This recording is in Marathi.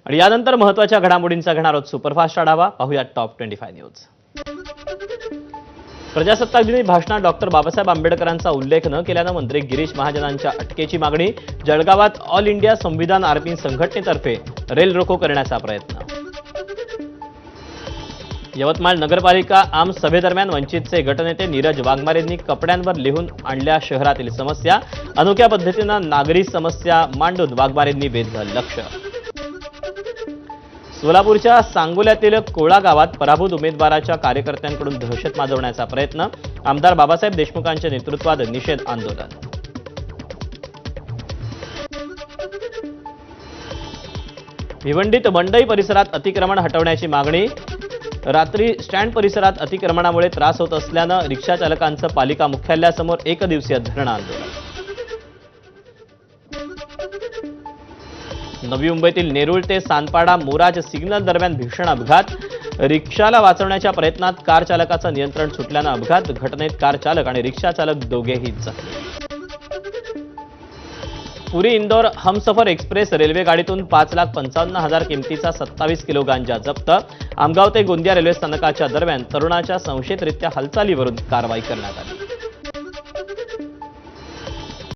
आणि यानंतर महत्त्वाच्या घडामोडींचा घेणार आहोत सुपरफास्ट आढावा. पाहूया टॉप 25 न्यूज. प्रजासत्ताक दिनी भाषणात डॉक्टर बाबासाहेब आंबेडकरांचा उल्लेख न केल्यानं मंत्री गिरीश महाजनांच्या अटकेची मागणी. जळगावात ऑल इंडिया संविधान आरपी संघटनेतर्फे रेल रोको करण्याचा प्रयत्न. यवतमाळ नगरपालिका आम सभेदरम्यान वंचितचे गटनेते नीरज वाघमारेंनी कपड्यांवर लिहून आणल्या शहरातील समस्या. अनोख्या पद्धतीनं नागरी समस्या मांडून वाघमारेंनी वेधलं लक्ष. सोलापूरच्या सांगोल्यातील कोळा गावात पराभूत उमेदवाराच्या कार्यकर्त्यांकडून दहशत माजवण्याचा प्रयत्न. आमदार बाबासाहेब देशमुखांच्या नेतृत्वात निषेध आंदोलन. भिवंडीत मंडई परिसरात अतिक्रमण हटवण्याची मागणी. रात्री स्टँड परिसरात अतिक्रमणामुळे त्रास होत असल्यानं रिक्षा चालकांचं पालिका मुख्यालयासमोर एकदिवसीय धरणं आंदोलन. नवी मुंबईतील नेरूळ ते सानपाडा मोराज सिग्नल दरम्यान भीषण अपघात. रिक्षाला वाचवण्याच्या प्रयत्नात कार चालकाचं नियंत्रण सुटल्यानं अपघात. घटनेत कार चालक आणि रिक्षा चालक दोघेही जखमी. पुरी इंदोर हमसफर एक्सप्रेस रेल्वे गाडीतून 5,55,000 किमतीचा 27 किलो गांजा जप्त. आमगाव ते गोंदिया रेल्वे स्थानकाच्या दरम्यान तरुणाच्या संशयितरित्या हालचालीवरून कारवाई करण्यात आली.